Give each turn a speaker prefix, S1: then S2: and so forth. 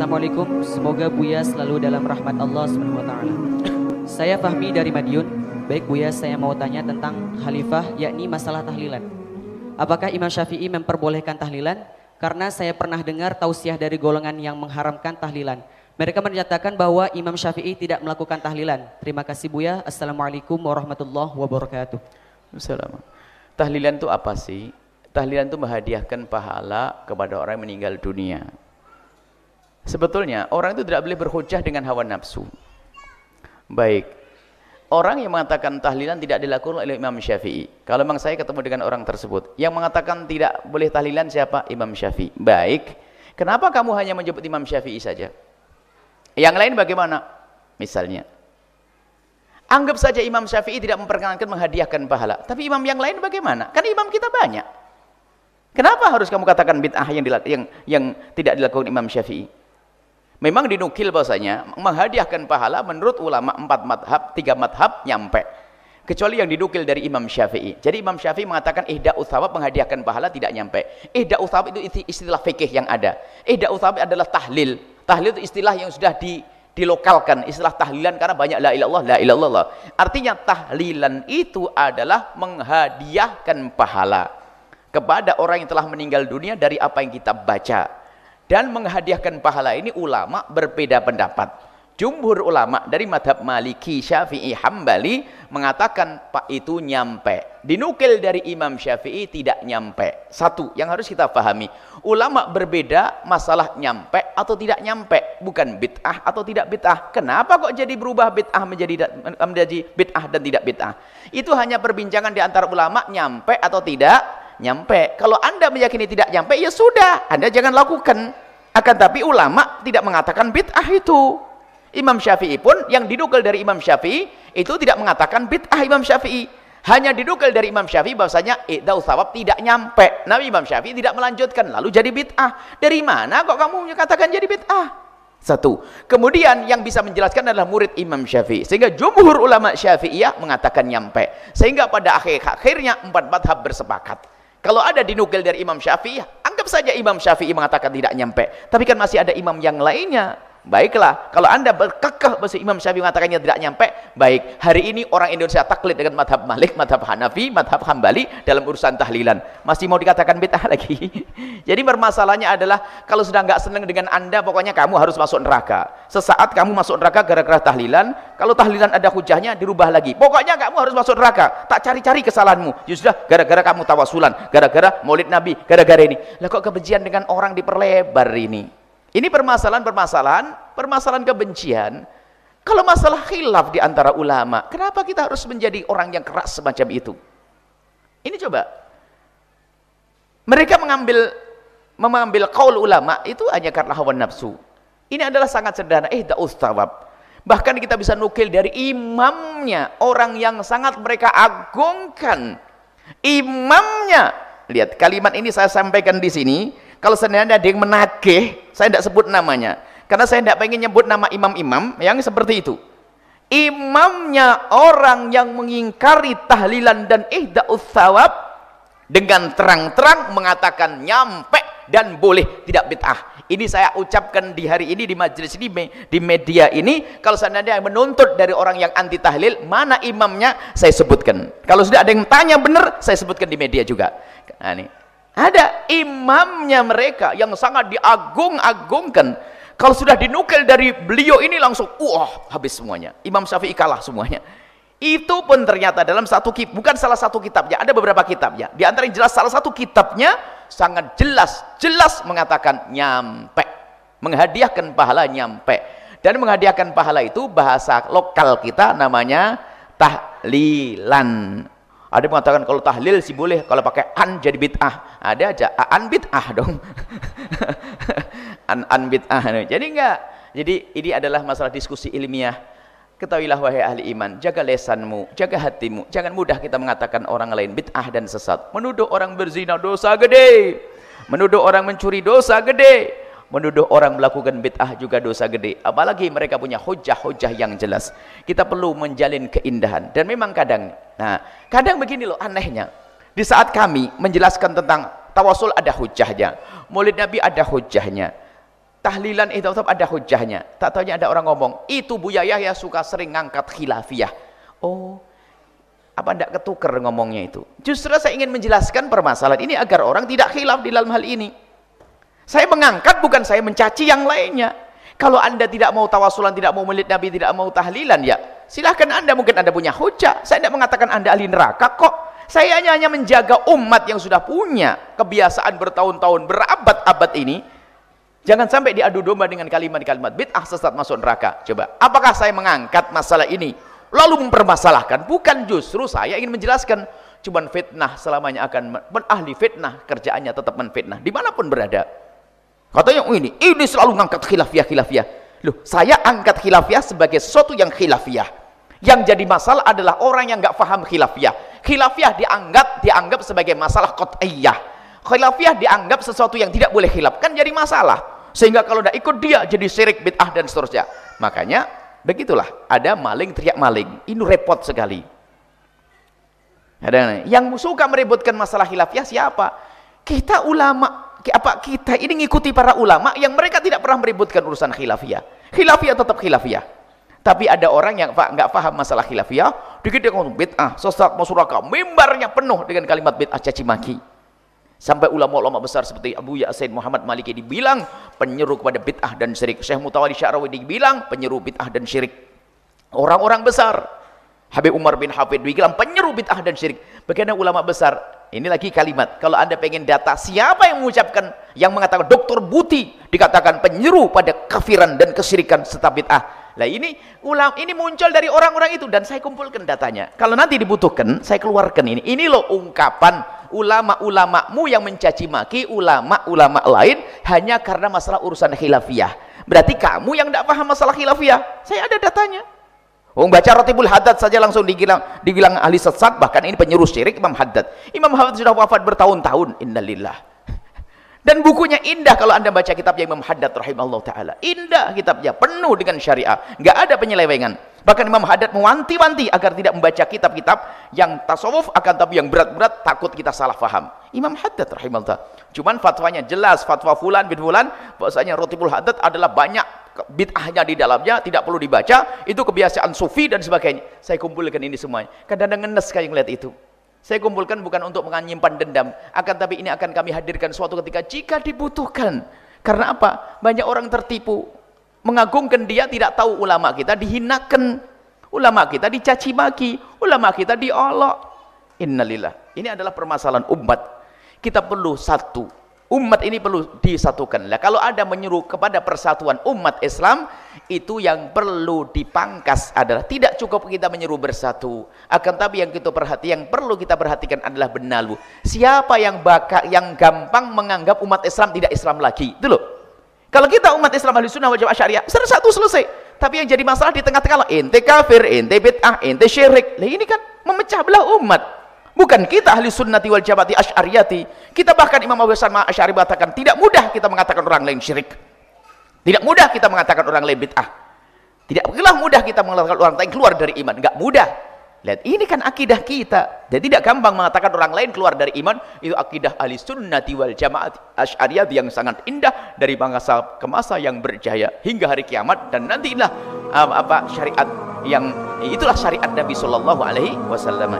S1: Assalamualaikum, semoga Buya selalu dalam rahmat Allah SWT. Saya Fahmi dari Madiun. Baik Buya, saya mau tanya tentang khalifah, yakni masalah tahlilan. Apakah Imam Syafi'i memperbolehkan tahlilan? Karena saya pernah dengar tausiah dari golongan yang mengharamkan tahlilan. Mereka menyatakan bahwa Imam Syafi'i tidak melakukan tahlilan. Terima kasih Buya. Assalamualaikum warahmatullahi wabarakatuh.
S2: Assalamualaikum. Tahlilan itu apa sih? Tahlilan itu menghadiahkan pahala kepada orang yang meninggal dunia. Sebetulnya orang itu tidak boleh berhujjah dengan hawa nafsu. Baik, orang yang mengatakan tahlilan tidak dilakukan oleh Imam Syafi'i. Kalau memang saya ketemu dengan orang tersebut yang mengatakan tidak boleh tahlilan, siapa? Imam Syafi'i. Baik, kenapa kamu hanya menyebut Imam Syafi'i saja? Yang lain bagaimana? Misalnya, anggap saja Imam Syafi'i tidak memperkenankan menghadiahkan pahala, tapi imam yang lain bagaimana? Kan imam kita banyak. Kenapa harus kamu katakan bid'ah yang tidak dilakukan Imam Syafi'i? Memang dinukil bahwasanya menghadiahkan pahala menurut ulama 4 madhab, 3 madhab nyampe. Kecuali yang dinukil dari Imam Syafi'i. Jadi Imam Syafi'i mengatakan ihda'u thawab, menghadiahkan pahala tidak nyampe. Ihda'u thawab itu istilah fikih yang ada. Ihda'u thawab adalah tahlil. Tahlil itu istilah yang sudah dilokalkan, istilah tahlilan karena banyak la ilallah, la ilallah. Artinya tahlilan itu adalah menghadiahkan pahala kepada orang yang telah meninggal dunia dari apa yang kita baca. Dan menghadiahkan pahala ini ulama berbeda pendapat. Jumhur ulama dari madhab Maliki, Syafi'i, Hambali mengatakan pak itu nyampe. Dinukil dari Imam Syafi'i tidak nyampe. Satu yang harus kita pahami, ulama berbeda masalah nyampe atau tidak nyampe, bukan bid'ah atau tidak bid'ah. Kenapa kok jadi berubah bid'ah menjadi bid'ah dan tidak bid'ah? Itu hanya perbincangan di antara ulama, nyampe atau tidak nyampe. Kalau Anda meyakini tidak nyampe, ya sudah, Anda jangan lakukan. Akan tapi ulama tidak mengatakan bid'ah itu. Imam Syafi'i pun yang dinukil dari Imam Syafi'i itu tidak mengatakan bid'ah Imam Syafi'i. Hanya dinukil dari Imam Syafi'i bahwasanya ihda'u thawab tidak nyampe. Nabi Imam Syafi'i tidak melanjutkan, lalu jadi bid'ah. Dari mana kok kamu katakan jadi bid'ah? Satu. Kemudian yang bisa menjelaskan adalah murid Imam Syafi'i. Sehingga jumhur ulama Syafi'iyah mengatakan nyampe. Sehingga pada akhirnya 4 madhab bersepakat. Kalau ada dinukil dari Imam Syafi'i, anggap saja Imam Syafi'i mengatakan tidak nyampe. Tapi kan masih ada imam yang lainnya. Baiklah, kalau Anda berkekeh bahwa Imam Syafi'i mengatakannya tidak nyampe, baik. Hari ini orang Indonesia taklid dengan madhab Malik, madhab Hanafi, madhab Hambali dalam urusan tahlilan. Masih mau dikatakan bid'ah lagi. Jadi permasalahannya adalah kalau sudah nggak senang dengan Anda, pokoknya kamu harus masuk neraka. Sesaat kamu masuk neraka gara-gara tahlilan. Kalau tahlilan ada hujahnya, dirubah lagi. Pokoknya kamu harus masuk neraka. Tak cari-cari kesalahanmu. Ya sudah, gara-gara kamu tawasulan, gara-gara maulid Nabi, gara-gara ini. Lah kok kebencian dengan orang diperlebar ini? Ini permasalahan kebencian. Kalau masalah khilaf di antara ulama, kenapa kita harus menjadi orang yang keras semacam itu? Ini coba. Mereka mengambil qaul ulama itu hanya karena hawa nafsu. Ini adalah sangat sederhana, ihda'us thawab. Bahkan kita bisa nukil dari imamnya, orang yang sangat mereka agungkan. Imamnya. Lihat, kalimat ini saya sampaikan di sini. Kalau seandainya ada yang menagih, saya tidak sebut namanya. Karena saya tidak pengen nyebut nama imam-imam yang seperti itu. Imamnya orang yang mengingkari tahlilan dan ihda'us thawab dengan terang-terang mengatakan nyampe dan boleh, tidak bid'ah. Ini saya ucapkan di hari ini, di majelis ini, di media ini. Kalau seandainya menuntut dari orang yang anti tahlil, mana imamnya, saya sebutkan. Kalau sudah ada yang tanya benar, saya sebutkan di media juga. Nah, ini ada imamnya mereka yang sangat diagung-agungkan. Kalau sudah dinukil dari beliau ini langsung habis semuanya. Imam Syafi'i kalah semuanya. Itu pun ternyata dalam satu kitab, bukan salah satu kitabnya, ada beberapa kitabnya. Di antara yang jelas salah satu kitabnya sangat jelas mengatakan nyampe. Menghadiahkan pahala nyampe. Dan menghadiahkan pahala itu bahasa lokal kita namanya tahlilan. Ada yang mengatakan kalau tahlil sih boleh, kalau pakai an jadi bid'ah. Ada aja an bid'ah dong. an bid'ah. Jadi enggak. Jadi ini adalah masalah diskusi ilmiah. Ketahuilah wahai ahli iman, jaga lesanmu, jaga hatimu. Jangan mudah kita mengatakan orang lain bid'ah dan sesat. Menuduh orang berzina dosa gede. Menuduh orang mencuri dosa gede. Menuduh orang melakukan bid'ah juga dosa gede. Apalagi mereka punya hujah-hujah yang jelas. Kita perlu menjalin keindahan. Dan memang kadang begini loh anehnya. Di saat kami menjelaskan tentang tawasul ada hujahnya, Maulid Nabi ada hujahnya, tahlilan itu tetap ada hujahnya. Tak taunya ada orang ngomong, itu Buya Yahya suka sering ngangkat khilafiyah. Oh, apa ndak ketuker ngomongnya itu? Justru saya ingin menjelaskan permasalahan ini agar orang tidak khilaf di dalam hal ini. Saya mengangkat bukan saya mencaci yang lainnya. Kalau Anda tidak mau tawasulan, tidak mau melid Nabi, tidak mau tahlilan, ya silahkan Anda, mungkin Anda punya hujah. Saya tidak mengatakan Anda ahli neraka kok. Saya hanya menjaga umat yang sudah punya kebiasaan bertahun-tahun, berabad-abad ini. Jangan sampai diadu domba dengan kalimat-kalimat bid'ah sesat masuk neraka. Coba, apakah saya mengangkat masalah ini lalu mempermasalahkan? Bukan, justru saya ingin menjelaskan. Cuman fitnah selamanya akan ahli fitnah, kerjaannya tetap menfitnah dimanapun berada. Katanya ini selalu ngangkat khilafiyah. Loh, saya angkat khilafiyah sebagai sesuatu yang khilafiyah. Yang jadi masalah adalah orang yang nggak paham khilafiyah. Khilafiyah dianggap sebagai masalah qat'iyah. Khilafiyah dianggap sesuatu yang tidak boleh khilaf, kan jadi masalah. Sehingga kalau tidak ikut dia jadi syirik, bid'ah dan seterusnya. Makanya begitulah, ada maling teriak maling. Ini repot sekali. Ada yang suka meributkan masalah khilafiyah siapa? Kita ulama. Kita ini ngikuti para ulama yang mereka tidak pernah meributkan urusan khilafiyah. Khilafiyah tetap khilafiyah. Tapi ada orang yang nggak paham masalah khilafiyah, dikit dia ngomong bid'ah, sesat, masuk neraka, mimbarnya penuh dengan kalimat bid'ah, caci maki. Sampai ulama-ulama besar seperti Abu Ya'sin Muhammad Maliki dibilang penyeru kepada bid'ah dan syirik. Syekh Mutawalli Sya'rawi dibilang penyeru bid'ah dan syirik. Orang-orang besar, Habib Umar bin Hafid dibilang penyeru bid'ah dan syirik. Bagaimana ulama besar? Ini lagi kalimat, kalau Anda pengen data siapa yang mengucapkan, yang mengatakan Dr. Buti dikatakan penyeru pada kafiran dan kesyirikan serta bid'ah. Lah ini muncul dari orang-orang itu dan saya kumpulkan datanya. Kalau nanti dibutuhkan, saya keluarkan ini. Ini loh ungkapan ulama-ulamamu yang mencaci maki ulama-ulama lain hanya karena masalah urusan khilafiyah. Berarti kamu yang tidak paham masalah khilafiyah. Saya ada datanya. Baca Ratibul Haddad saja langsung dibilang ahli sesat, bahkan ini penyuruh syirik Imam Haddad. Imam Haddad sudah wafat bertahun-tahun, innalillah. Dan bukunya indah kalau Anda baca kitabnya Imam Haddad rahimahullah taala. Indah kitabnya, penuh dengan syariah, nggak ada penyelewengan. Bahkan Imam Haddad mewanti-wanti agar tidak membaca kitab-kitab yang tasawuf, akan tapi yang berat-berat, takut kita salah faham. Imam Haddad rahimahullah. Cuman fatwanya jelas, fatwa fulan bin fulan, bahwasanya Ratibul Haddad adalah banyak bid'ahnya di dalamnya, tidak perlu dibaca, itu kebiasaan sufi dan sebagainya. Saya kumpulkan ini semuanya. Kadang-kadang ngenes kayak ngeliat itu. Saya kumpulkan bukan untuk menyimpan dendam, akan tapi ini akan kami hadirkan suatu ketika jika dibutuhkan. Karena apa? Banyak orang tertipu, mengagungkan dia, tidak tahu ulama kita dihinakan, ulama kita dicaci maki, ulama kita diolok. Innalillah. Ini adalah permasalahan umat. Kita perlu satu. Umat ini perlu disatukan. Lah, kalau ada menyeru kepada persatuan umat Islam, itu yang perlu dipangkas adalah tidak cukup kita menyeru bersatu. Akan tapi yang perlu kita perhatikan adalah benalu. Siapa yang gampang menganggap umat Islam tidak Islam lagi? Itu loh. Kalau kita umat Islam ahli sunnah wal jamaah syariah, satu selesai. Tapi yang jadi masalah di tengah-tengah, ente kafir, ente bid'ah, ente syirik. Lah ini kan memecah belah umat. Bukan kita ahli sunnati wal jamaati asy'ariyati. Kita bahkan Imam Abu Hasan Asy'ari mengatakan tidak mudah kita mengatakan orang lain syirik. Tidak mudah kita mengatakan orang lain bid'ah. Tidaklah mudah kita mengatakan orang lain keluar dari iman. Enggak mudah. Lihat, ini kan akidah kita. Dan tidak gampang mengatakan orang lain keluar dari iman. Itu akidah ahli sunnati wal jamaati asy'ariyati yang sangat indah dari masa ke masa yang berjaya hingga hari kiamat. Dan nanti inilah syariat yang itulah syariat Nabi sallallahu alaihi wasallam.